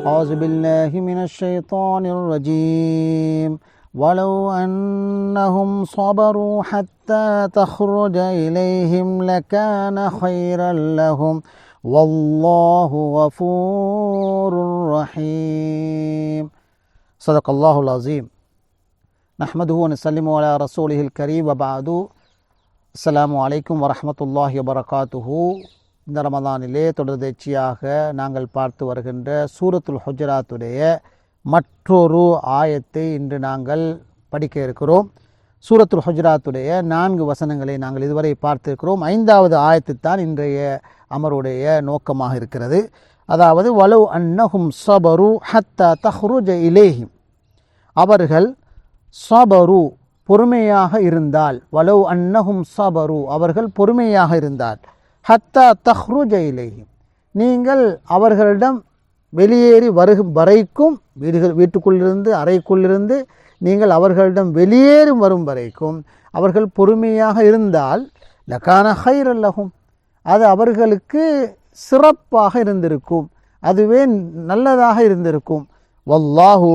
أعوذ بالله من الشيطان الرجيم ولو أنهم صبروا حتى تخرج إليهم لكان خيرا لهم والله غفور رحيم صدق الله العظيم نحمده ونسلم على رسوله الكريم وبعد السلام عليكم ورحمة الله وبركاته. இந்த ரமதானிலே தொடர்ச்சியாக நாங்கள் பார்த்து வருகின்ற சூரத்துல் ஹுஜராத்துடைய மற்றொரு ஆயத்தை இன்று நாங்கள் படிக்க இருக்கிறோம். சூரத்துல் ஹுஜராத்துடைய 4 வசனங்களை நாங்கள் இதுவரை பார்த்திருக்கிறோம். 5வது ஆயத்து தான் இன்றைய அமருடைய நோக்கமாக இருக்கிறது. அதாவது வலவ் அன்னஹும் ஸபரு ஹத்தா தஹ்ருஜ இலைஹிம், அவர்கள் ஸபரு பொறுமையாக இருந்தால், வலவ் அன்னஹும் ஸபரு அவர்கள் பொறுமையாக இருந்தால், ஹத்தா தஹ்ருஜ இலைஹிம் நீங்கள் அவர்களிடம் வெளியேறி வருகும் வரைக்கும், வீட்டுக்குள்ளிருந்து அறைக்குள்ளிருந்து நீங்கள் அவர்களிடம் வெளியேறும் வரும் வரைக்கும் அவர்கள் பொறுமையாக இருந்தால் லகான கைரன் லஹும், அது அவர்களுக்கு சிறப்பாக இருந்திருக்கும், அதுவே நல்லதாக இருந்திருக்கும். வல்லாஹு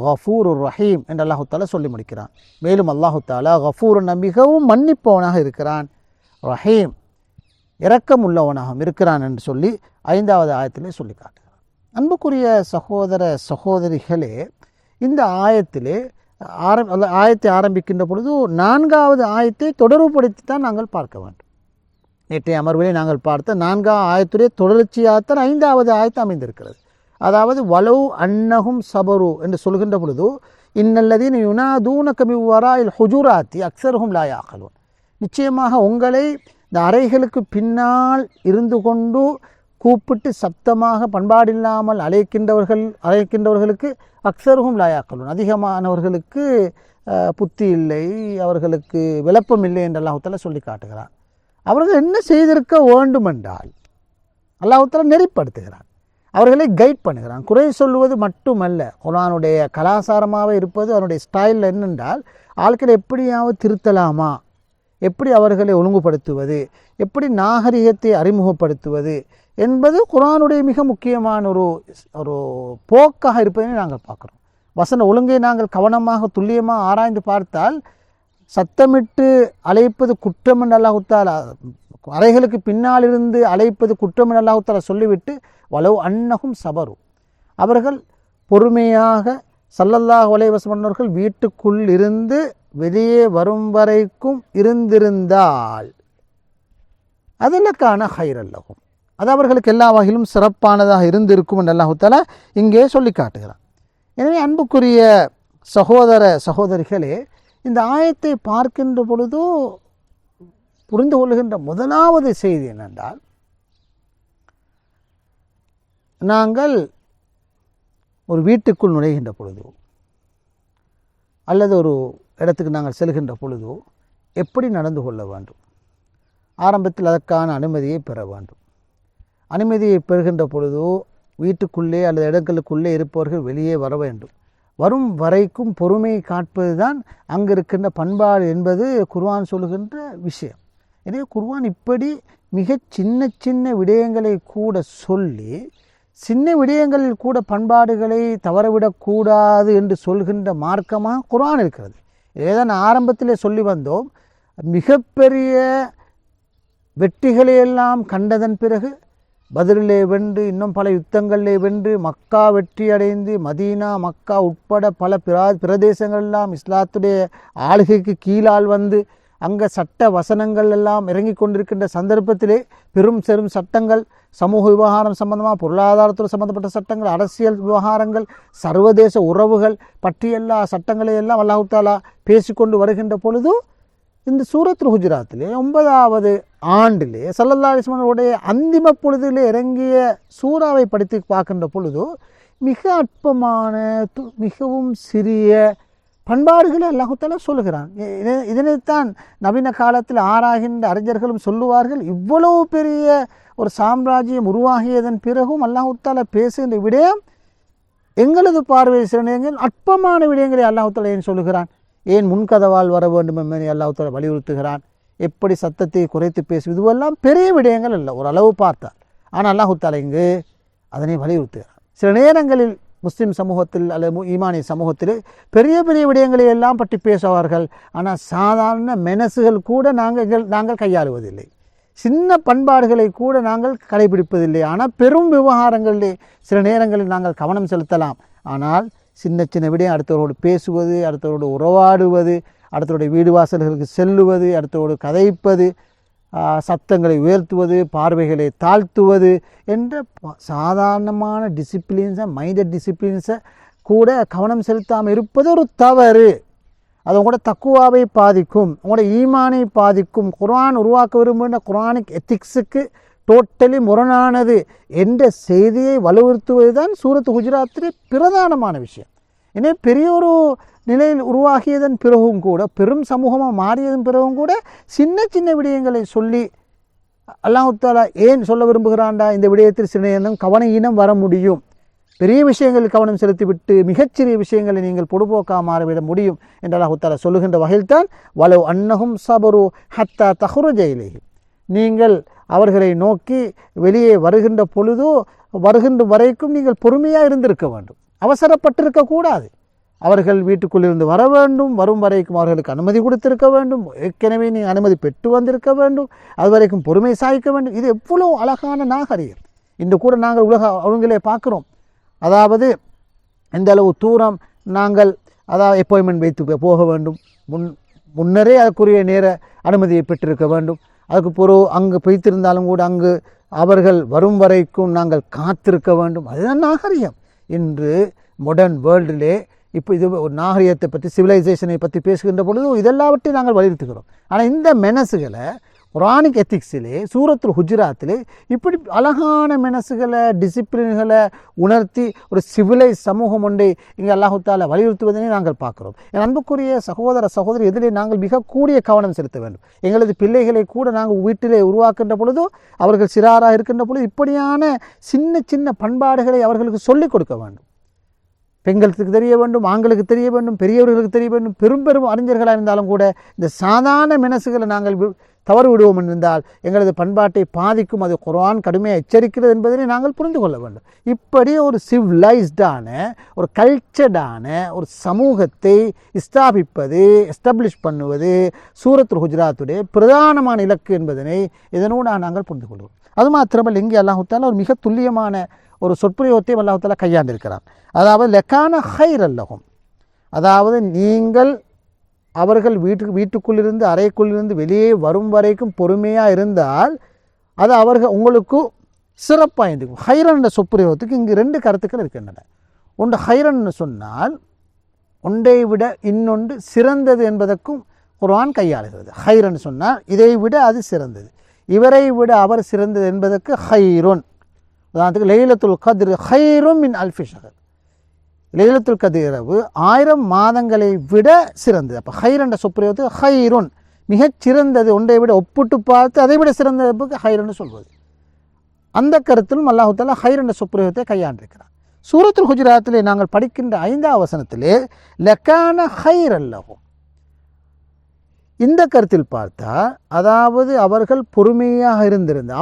கஃபூருர் ரஹீம் என்று அல்லாஹு தாலா சொல்லி முடிக்கிறான். மேலும் அல்லாஹு தாலா கஃபூரன் மிகவும் மன்னிப்பவனாக இருக்கிறான், ரஹீம் இரக்கம் உள்ளவனாகவும் இருக்கிறான் என்று சொல்லி 5வது ஆயத்திலே சொல்லி காட்டுகிறான். அன்புக்குரிய சகோதர சகோதரிகளே, இந்த ஆயத்திலே ஆயத்தை ஆரம்பிக்கின்ற பொழுது 4வது ஆயத்தை தொடர்புபடுத்தித்தான் நாங்கள் பார்க்க வேண்டும். நேற்றைய அமர்விலே நாங்கள் பார்த்த 4வது ஆயத்துடைய தொடர்ச்சியாகத்தான் 5வது ஆயத்து அமைந்திருக்கிறது. அதாவது வலவ் அன்னஹும் ஸபரு என்று சொல்கின்ற பொழுது இன்னல்லதீன யுனாதூனக மின் வராஇல் ஹுஜுராத்தி அக்ஸருஹும் லா யாஅகலூன், நிச்சயமாக உங்களை இந்த அறைகளுக்கு பின்னால் இருந்து கொண்டு கூப்பிட்டு சப்தமாக பண்பாடில்லாமல் அழைக்கின்றவர்களுக்கு அக்ஸருஹும் லா யாஅகலூன், அதிகமானவர்களுக்கு புத்தி இல்லை, அவர்களுக்கு விளப்பம் இல்லை என்று அல்லாஹ் தஆலா சொல்லி காட்டுகிறான். அவர்கள் என்ன செய்திருக்க வேண்டுமென்றால் அல்லாஹ் தஆலா நெறிப்படுத்துகிறான், அவர்களை கைட் பண்ணுகிறான். குறை சொல்லுவது மட்டுமல்ல, குர்ஆனுடைய கலாச்சாரமாக இருப்பது அவனுடைய ஸ்டைல் என்னென்றால் ஆட்களை எப்படியாவது திருத்தலாமா, எப்படி அவர்களை ஒழுங்குபடுத்துவது, எப்படி நாகரிகத்தை அறிமுகப்படுத்துவது என்பது குர்ஆனுடைய மிக முக்கியமான ஒரு போக்காக இருப்பதை நாங்கள் பார்க்குறோம். வசன ஒழுங்கை நாங்கள் கவனமாக துல்லியமாக ஆராய்ந்து பார்த்தால் சத்தமிட்டு அழைப்பது குற்றம் என்று அல்லாஹ் தஆலா, அறைகளுக்கு பின்னால் இருந்து அழைப்பது குற்றம் என்று அல்லாஹ் தஆலா சொல்லிவிட்டு வலவ் அன்னஹும் ஸபரு அவர்கள் பொறுமையாக ஸல்லல்லாஹு அலைஹி வஸல்லம் அவர்கள் வீட்டுக்குள் இருந்து வெளியே வரும் வரைக்கும் இருந்திருந்தால் அதற்கான கைரன் லஹும், அது அவர்களுக்கு எல்லா வகையிலும் சிறப்பானதாக இருந்திருக்கும் என்று அல்லாஹ் தஆலா இங்கே சொல்லி காட்டுகிறான். எனவே அன்புக்குரிய சகோதர சகோதரிகளே, இந்த ஆயத்தை பார்க்கின்ற பொழுது புரிந்து கொள்கின்ற முதலாவது செய்தி என்னென்றால், நாங்கள் ஒரு வீட்டுக்குள் நுழைகின்ற பொழுது அல்லது ஒரு இடத்துக்கு நாங்கள் செல்கின்ற பொழுது எப்படி நடந்து கொள்ள வேண்டும், ஆரம்பத்தில் அதற்கான அனுமதியை பெற வேண்டும். அனுமதியை பெறுகின்ற பொழுது வீட்டுக்குள்ளே அல்லது இடங்களுக்குள்ளே இருப்பவர்கள் வெளியே வர வேண்டும். வரும் வரைக்கும் பொறுமை காட்பது தான் அங்கு இருக்கின்ற பண்பாடு என்பது குர்ஆன் சொல்லுகின்ற விஷயம். எனவே குர்ஆன் இப்படி மிக சின்ன சின்ன விடயங்களை கூட சொல்லி, சின்ன விடயங்களில் கூட பண்பாடுகளை தவறவிடக்கூடாது என்று சொல்கின்ற மார்க்கமாக குர்ஆன் இருக்கிறது. ஏதான் ஆரம்பத்திலே சொல்லி வந்தோம், மிகப்பெரிய வெற்றிகளையெல்லாம் கண்டதன் பிறகு பத்ரிலே வென்று, இன்னும் பல யுத்தங்களிலே வென்று, மக்கா வெற்றி அடைந்து, மதீனா மக்கா உட்பட பல பிரதேசங்களெல்லாம் இஸ்லாத்துடைய ஆளுகைக்கு கீழால் வந்து அங்கே சட்ட வசனங்கள் எல்லாம் இறங்கி கொண்டிருக்கின்ற சந்தர்ப்பத்திலே பெரும் சட்டங்கள், சமூக விவகாரம் சம்பந்தமாக, பொருளாதாரத்துறை சம்பந்தப்பட்ட சட்டங்கள், அரசியல் விவகாரங்கள், சர்வதேச உறவுகள் பற்றிய எல்லா சட்டங்களையெல்லாம் அல்லாஹ் தஆலா பேசிக்கொண்டு வருகின்ற பொழுது இந்த சூரத்துல் ஹுஜராத்திலே 9வது ஆண்டிலே ஸல்லல்லாஹு அலைஹி வஸல்லம் உடைய அந்திம பொழுதிலே இறங்கிய சூறாவை படித்து பார்க்கின்ற பொழுது மிக அற்பமான மிகவும் சிறிய பண்பாடுகளை அல்லாஹ் தஆலா சொல்லுகிறான். இதனைத்தான் நவீன காலத்தில் ஆராய்கின்ற அறிஞர்களும் சொல்லுவார்கள், இவ்வளவு பெரிய ஒரு சாம்ராஜ்யம் உருவாகியதன் பிறகும் அல்லாஹ் தஆலா பேசுகின்ற விடயம் எங்களது பார்வை சில நேரங்கள் அற்பமான விடயங்களை அல்லாஹ் தஆலா ஏன் சொல்லுகிறான், ஏன் முன்கதவால் வர வேண்டும் என்பதை அல்லாஹ் தஆலா வலியுறுத்துகிறான். எப்படி சத்தத்தை குறைத்து பேசுவது, இதுவெல்லாம் பெரிய விடயங்கள் அல்ல ஒரு அளவு பார்த்தால். ஆனால் அல்லாஹ் தஆலா இங்கு அதனை வலியுறுத்துகிறான். சில நேரங்களில் முஸ்லிம் சமூகத்தில் அல்லது ஈமானிய சமூகத்தில் பெரிய பெரிய விடயங்களை எல்லாம் பற்றி பேசுவார்கள். ஆனால் சாதாரண மெனசுகள் கூட நாங்கள் கையாளுவதில்லை. சின்ன பண்பாடுகளை கூட நாங்கள் கடைபிடிப்பதில்லை. ஆனால் பெரும் விவகாரங்களிலே சில நேரங்களில் நாங்கள் கவனம் செலுத்தலாம். ஆனால் சின்ன சின்ன விடயம், அடுத்தவரோடு பேசுவது, அடுத்தவரோடு உறவாடுவது, அடுத்தவருடைய வீடு வாசல்களுக்கு செல்லுவது, அடுத்தவரோடு கதைப்பது, சத்தங்களை உயர்த்துவது, பார்வைகளை தாழ்த்துவது என்ற சாதாரணமான டிசிப்ளின்ஸை, மைண்டட் டிசிப்ளின்ஸை கூட கவனம் செலுத்தாமல் இருப்பது ஒரு தவறு. அது உங்களோட தக்குவாவை பாதிக்கும், உங்களோட ஈமானை பாதிக்கும். குர்ஆன் உருவாக்க விரும்புகின்ற குர்ஆனிக் எத்திக்ஸுக்கு டோட்டலி முரணானது என்ற செய்தியை வலியுறுத்துவது தான் சூரத் ஹுஜராத்திலே பிரதானமான விஷயம். எனவே பெரிய ஒரு நிலையில் உருவாகியதன் பிறகும் கூட, பெரும் சமூகமாக மாறியதன் பிறகும் கூட சின்ன சின்ன விடயங்களை சொல்லி அல்லாஹ் தஆலா ஏன் சொல்ல விரும்புகிறான்டா, இந்த விடயத்தில் சில நேரம் கவன ஈனம் வர முடியும். பெரிய விஷயங்களில் கவனம் செலுத்திவிட்டு மிகச்சிறிய விஷயங்களை நீங்கள் பொடுபோக்காக மாறிவிட முடியும் என்று அல்லாஹ் தஆலா சொல்லுகின்ற வகையில்தான் வலவ் அன்னஹும் ஸபரு ஹத்தா தஹ்ருஜ இலைஹி, நீங்கள் அவர்களை நோக்கி வெளியே வருகின்ற பொழுதோ வருகின்ற வரைக்கும் நீங்கள் பொறுமையாக இருந்திருக்க வேண்டும், அவசரப்பட்டிருக்க கூடாது. அவர்கள் வீட்டுக்குள்ளிருந்து வர வேண்டும், வரும் வரைக்கும் அவர்களுக்கு அனுமதி கொடுத்திருக்க வேண்டும், ஏற்கனவே நீங்கள் அனுமதி பெற்று வந்திருக்க வேண்டும், அது வரைக்கும் பொறுமை சாய்க்க வேண்டும். இது எவ்வளோ அழகான நாகரிகம். இன்று கூட நாங்கள் உலக ஒழுங்கிலே பார்க்குறோம். அதாவது எந்த அளவு தூரம் நாங்கள் அப்பாயின்மெண்ட் வைத்து போக வேண்டும், முன்னரே அதுக்குரிய நேர அனுமதியை பெற்றிருக்க வேண்டும். அதுக்கு பிறகு அங்கு வைத்திருந்தாலும் கூட அங்கு அவர்கள் வரும் வரைக்கும் நாங்கள் காத்திருக்க வேண்டும். அதுதான் நாகரிகம். இன்று மாடர்ன் வேர்ல்டிலே இப்போ இது ஒரு நாகரிகத்தை பற்றி, சிவிலைசேஷனை பற்றி பேசுகின்ற பொழுது இதெல்லாவற்றையும் நாங்கள் வலியுறுத்துகிறோம். ஆனால் இந்த மெனசுகளை குர்ஆனிக் எத்திக்ஸிலே சூரத்துல் ஹுஜராத்திலே இப்படி அழகான மெனசுகளை, டிசிப்ளின்களை உணர்த்தி ஒரு சிவிலைஸ் சமூகம் ஒன்றை இங்கே அல்லாஹ் தஆலா வலியுறுத்துவதனை நாங்கள் பார்க்குறோம். என் அன்புக்குரிய சகோதர சகோதரி, இதிலே நாங்கள் மிக கூடிய கவனம் செலுத்த வேண்டும். எங்களது பிள்ளைகளை கூட நாங்கள் வீட்டிலே உருவாக்கின்ற பொழுதோ, அவர்கள் சிறாராக இருக்கின்ற பொழுது இப்படியான சின்ன சின்ன பண்பாடுகளை அவர்களுக்கு சொல்லிக் கொடுக்க வேண்டும். பெண்களுக்கு தெரிய வேண்டும், ஆண்களுக்கு தெரிய வேண்டும், பெரியவர்களுக்கு தெரிய வேண்டும். பெரும் பெரும் அறிஞர்களாக இருந்தாலும் கூட இந்த சாதாரண மெனசுகளை நாங்கள் தவறு விடுவோம் என்றால் எங்களது பண்பாட்டை பாதிக்கும். அது குர்ஆன் கடுமையாக எச்சரிக்கிறது என்பதனை நாங்கள் புரிந்து கொள்ள வேண்டும். இப்படி ஒரு சிவிலைஸ்டான, ஒரு கல்ச்சர்டான ஒரு சமூகத்தை எஸ்டாப்ளிஷ் பண்ணுவது சூரத்துல் ஹுஜராத்துடைய பிரதானமான இலக்கு என்பதனை இதனோடு நாங்கள் புரிந்து கொள்வோம். அது மாத்திரமல்ல, இங்கே அல்லாஹ் தஆலா ஒரு மிக துல்லியமான ஒரு சொற்பிரயோகத்தை அல்லாஹ் தஆலா கையாண்டிருக்கிறான். அதாவது லக்கான ஹைரல் லஹும், அதாவது நீங்கள் அவர்கள் வீட்டுக்குள்ளிருந்து அறைக்குள்ளிருந்து வெளியே வரும் வரைக்கும் பொறுமையாக இருந்தால் அது அவர்கள் உங்களுக்கு சிறப்பாக இருக்கும். ஹைரன் என்ற சொற்பிரயோகத்துக்கு இங்கு 2 கருத்துக்கள் இருக்கின்றன. ஒன்று ஹைரன்னு சொன்னால் ஒன்றை விட இன்னொன்று சிறந்தது என்பதற்கும் குர்ஆன் கையாளுகிறது. ஹைரன் சொன்னால் இதை விட அது சிறந்தது, இவரை விட அவர் சிறந்தது என்பதற்கு ஹைருன். உதாரணத்துக்கு லைலத்துல் கத்ர் ஹைரும் மின் அல்ஃபி ஷஹர், லைலத்துல் கத்ர் இரவு 1000 மாதங்களை விட சிறந்தது. அப்போ ஹைர் என்ற சொற்பிரயோகத்துக்கு ஹைருன் மிகச்சிறந்தது, ஒன்றை விட ஒப்பிட்டு பார்த்து அதை விட சிறந்ததுக்கு ஹைரன்னு சொல்வது. அந்த கருத்திலும் அல்லாஹ் தஆலா ஹைர் என்ற சொற்பிரயோகத்தை கையாண்டிருக்கிறார். சூரத்துல் ஹுஜராத்திலே நாங்கள் படிக்கின்ற 5ஆம் வசனத்திலே லக்கான ஹைரல் லஹும், இந்த கருத்தில் பார்த்தா அதாவது அவர்கள் பொறுமையாக இருந்திருந்த,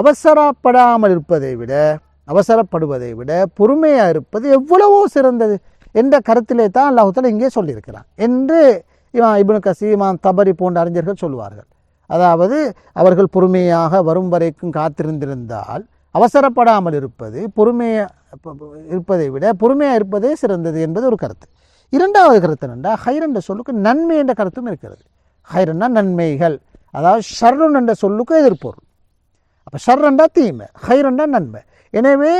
அவசரப்படுவதை விட பொறுமையாக இருப்பது எவ்வளவோ சிறந்தது என்ற கருத்திலே தான் அல்லாஹ் தஆலா இங்கே சொல்லியிருக்கிறான் என்று இப்னு கஸீர், இமாம் தபரி போன்ற அறிஞர்கள் சொல்வார்கள். அதாவது அவர்கள் பொறுமையாக வரும் வரைக்கும் காத்திருந்திருந்தால் அவசரப்படாமல் இருப்பது, இருப்பதை விட பொறுமையாக இருப்பதே சிறந்தது என்பது ஒரு கருத்து. 2வது கருத்து என்னென்னா, ஹைர் என்ற சொல்லுக்கு நன்மை என்ற கருத்தும் இருக்கிறது. ஹைரன்னா நன்மைகள், அதாவது ஷர்ருன் என்ற சொல்லுக்கு எதிர்ப்பொருள். அப்போ ஷர்ரண்டா தீமை, ஹைரண்டா நன்மை. எனவே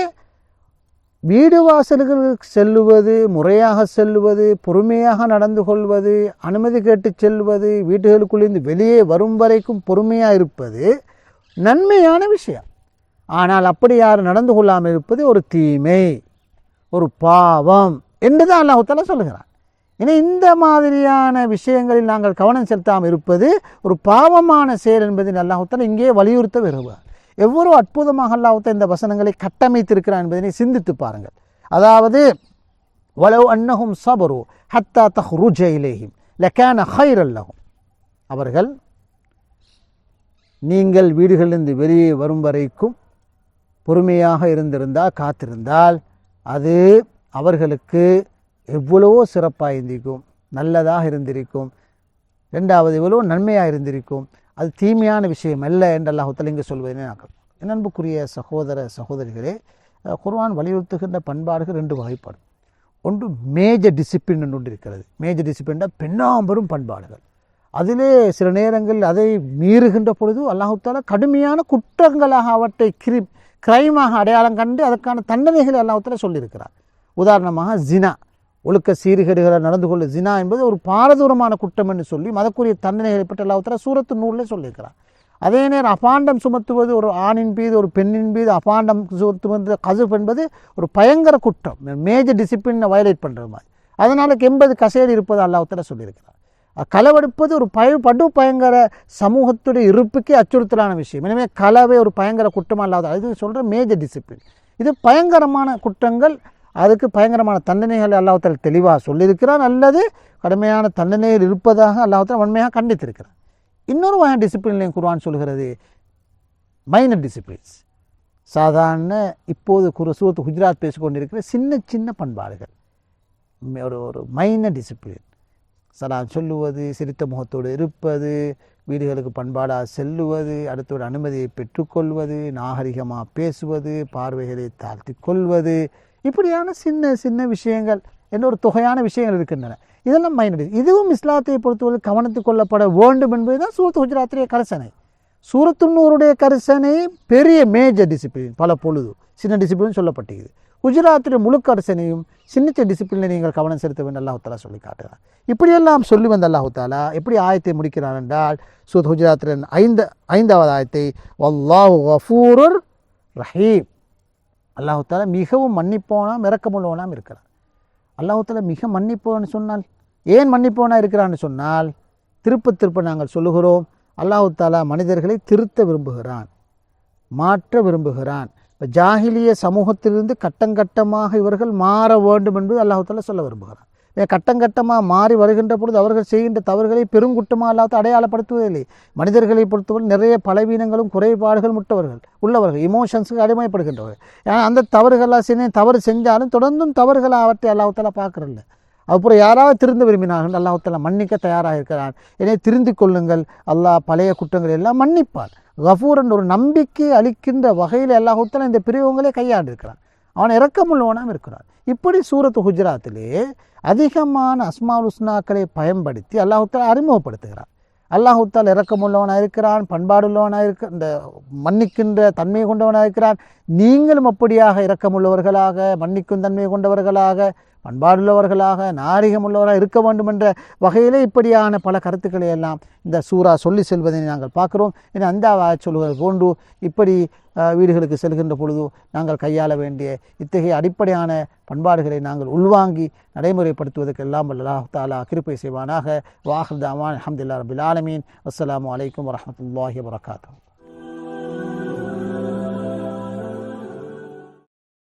வீடு வாசல்களுக்கு செல்லுவது, முறையாக செல்லுவது, பொறுமையாக நடந்து கொள்வது, அனுமதி கேட்டு செல்வது, வீடுகளுக்குள்ளேருந்து வெளியே வரும் வரைக்கும் பொறுமையாக இருப்பது நன்மையான விஷயம். ஆனால் அப்படி யாரும் நடந்து கொள்ளாமல் இருப்பது ஒரு தீமை, ஒரு பாவம் என்றுதான் அல்லாஹ் தஆலா சொல்லுகிறான். இனி இந்த மாதிரியான விஷயங்களில் நாங்கள் கவனம் செலுத்தாமல் இருப்பது ஒரு பாவமான செயல் என்பதை அல்லாஹ் தஆலா இங்கே வலியுறுத்த விரும்புகிறார். எவ்வளோ அற்புதமாக அல்லாஹ் தஆலா இந்த வசனங்களை கட்டமைத்திருக்கிறார் என்பதனை சிந்தித்து பாருங்கள். அதாவது வலவ் அன்னஹும் ஸபரு ஹத்தா தஹ்ருஜ இலைஹிம் லகான ஹைரல் லஹும், அவர்கள் நீங்கள் வீடுகளிலிருந்து வெளியே வரும் வரைக்கும் பொறுமையாக இருந்திருந்தால், காத்திருந்தால் அது அவர்களுக்கு எவ்வளவோ சிறப்பாக இருந்திருக்கும், நல்லதாக இருந்திருக்கும். ரெண்டாவது எவ்வளோ நன்மையாக இருந்திருக்கும். அது தீமையான விஷயம் அல்ல என்று அல்லாஹ் தஆலா இங்கே சொல்வதே நாங்கள். என் அன்புக்குரிய சகோதர சகோதரிகளே, குர்ஆன் வலியுறுத்துகின்ற பண்பாடுகள் 2 வகைப்படும். ஒன்று மேஜர் டிசிப்ளின் என்று ஒன்று இருக்கிறது. மேஜர் டிசிப்ளின் பெண்ணாம்பெரும் பண்பாடுகள். அதிலே சில நேரங்கள் அதை மீறுகின்ற பொழுது அல்லாஹ் தஆலா கடுமையான குற்றங்களாக அவற்றை கிரைமாக அடையாளம் கண்டு அதற்கான தண்டனைகளை அல்லாஹ் தஆலா சொல்லியிருக்கிறார். உதாரணமாக ஜினா, ஒழுக்க சீர்கேடுகளை நடந்து கொள்ள ஜினா என்பது ஒரு பாரதூரமான குற்றம் என்று சொல்லி மதக்குரிய தண்டனைகளை பற்றி அல்லாஹ் தஆலா சூரத்து நூறில் சொல்லியிருக்கிறார். அதே நேரம் அபாண்டம் சுமத்துவது, ஒரு ஆணின் மீது ஒரு பெண்ணின் மீது அபாண்டம் சுமத்துவது கசுப் என்பது ஒரு பயங்கர குற்றம், மேஜர் டிசிப்ளினை வயலேட் பண்ணுறது மாதிரி. அதனால் 80 கசேரி இருப்பது அல்லாஹ் தஆலா சொல்லியிருக்கிறார். களவெடுப்பது ஒரு பயங்கர சமூகத்துடைய இருப்புக்கே அச்சுறுத்தலான விஷயம். எனவே களவை ஒரு பயங்கர குற்றமாக இல்லாத இது சொல்கிற மேஜர் டிசிப்ளின். இது பயங்கரமான குற்றங்கள், அதுக்கு பயங்கரமான தண்டனைகள் அல்லாஹ் தஆலா தெளிவாக சொல்லியிருக்கிறான், அல்லது கடுமையான தண்டனைகள் இருப்பதாக அல்லாஹ் தஆலா வன்மையாக கண்டித்திருக்கிறான். இன்னொரு வகையான டிசிப்ளின்லையும் குர்ஆன் சொல்கிறது மைனர் டிசிப்ளின்ஸ். சாதாரண இப்போது சூரத்து ஹுஜராத் பேசிக்கொண்டிருக்கிற சின்ன சின்ன பண்பாடுகள், ஒரு மைனர் டிசிப்ளின். சலாம் சொல்லுவது, சிரித்த முகத்தோடு இருப்பது, வீடுகளுக்கு பண்பாடாக செல்லுவது, அடுத்தோட அனுமதியை பெற்றுக்கொள்வது, நாகரிகமாக பேசுவது, பார்வைகளை தாழ்த்தி கொள்வது, இப்படியான சின்ன சின்ன விஷயங்கள் என்ற ஒரு தொகையான விஷயங்கள் இருக்கின்றன. இதெல்லாம் மைனர். இதுவும் இஸ்லாத்தை பொறுத்தவரை கவனத்துக் கொள்ளப்பட வேண்டும் என்பதுதான் சூரத்து ஹுஜராத்துடைய கரிசனை. சூரத்து நூருடைய கரிசனை பெரிய மேஜர் டிசிப்ளின், பல பொழுது சின்ன டிசிப்ளின் சொல்லப்பட்டிருக்குது. குஜராத்துடைய முழு கரிசனையும் சின்ன டிசிப்ளினை நீங்கள் கவனம் செலுத்த வேண்டும் அல்லாஹ் தஆலா சொல்லி காட்டுகிறார். இப்படியெல்லாம் சொல்லி வந்த அல்லாஹ் தஆலா எப்படி ஆயத்தை முடிக்கிறார் என்றால், சூரத் ஹுஜராத்தின் 5வது ஆயத்தை வல்லாஹு கஃபூருர் ரஹீம். அல்லாஹ் தஆலா மிகவும் மன்னிப்போனாம் இரக்கமுள்ளவனாம் இருக்கிறார். அல்லாஹ் தஆலா மிக மன்னிப்போன்னு சொன்னால், ஏன் மன்னிப்போனா இருக்கிறான்னு சொன்னால், திருப்ப நாங்கள் சொல்லுகிறோம், அல்லாஹ் தஆலா மனிதர்களை திருத்த விரும்புகிறான், மாற்ற விரும்புகிறான். இப்போ ஜாஹிலிய சமூகத்திலிருந்து கட்டங்கட்டமாக இவர்கள் மாற வேண்டும் என்பது அல்லாஹ் தஆலா சொல்ல விரும்புகிறான். கட்டங்கட்டமாக மாறி வருகின்ற பொழுது அவர்கள் செய்கின்ற தவறுகளை பெருங்குற்றமாக அல்லாஹ் அடையாளப்படுத்துவதில்லை. மனிதர்களை பொறுத்தவரை நிறைய பலவீனங்களும் குறைபாடுகளும் உள்ளவர்கள், இமோஷன்ஸுக்கு அடிமைப்படுகின்றவர்கள். ஏன்னா அந்த தவறுகளாக தவறு செஞ்சாலும் தொடர்ந்தும் தவறுகளை அவற்றை அல்லாஹ் தஆலா பார்க்குறதில்ல. அப்புறம் யாராவது திருந்த விரும்பினார்கள் அல்லாஹ் தஆலா மன்னிக்க தயாராக இருக்கிறான். எனவே திருந்தி கொள்ளுங்கள், அல்லாஹ் பழைய குற்றங்களை எல்லாம் மன்னிப்பான். கஃபூர் என்ற ஒரு நம்பிக்கை அளிக்கின்ற வகையில் அல்லாஹ் தஆலா இந்த பிரிவுகளை கையாண்டிருக்கிறான். அவன் இரக்கமுள்ளவனாக இருக்கிறான். இப்படி சூரத்து ஹுஜராத்திலே அதிகமான அஸ்மாஉல் ஹுஸ்னாக்களை பயன்படுத்தி அல்லாஹ் தஆலா அறிமுகப்படுத்துகிறான். அல்லாஹ் தஆலா இரக்கமுள்ளவனாக இருக்கிறான், பண்பாடுள்ளவனாக இந்த மன்னிக்கின்ற தன்மை கொண்டவனாக இருக்கிறான். நீங்களும் அப்படியாக இரக்கமுள்ளவர்களாக, மன்னிக்கும் தன்மை கொண்டவர்களாக, பண்பாடுள்ளவர்களாக, நாகரிகமுள்ளவராக இருக்க வேண்டும் என்ற வகையிலே இப்படியான பல கருத்துக்களை எல்லாம் இந்த சூரா சொல்லி செல்வதை நாங்கள் பார்க்கிறோம். ஏன்னா அந்த சொல்லுவது போன்று இப்படி வீடுகளுக்கு செல்கின்ற பொழுது நாங்கள் கையாள வேண்டிய இத்தகைய அடிப்படையான பண்பாடுகளை நாங்கள் உள்வாங்கி நடைமுறைப்படுத்துவதற்கு எல்லாம் அல்லாஹ் தஆலா கிருபை செய்வானாக. வாஹிர் தஅவானா அல்ஹம்துலில்லாஹி ரப்பில் ஆலமீன். அஸ்ஸலாமு அலைக்கும் வரஹ்மத்துல்லாஹி வபரகாத்துஹு.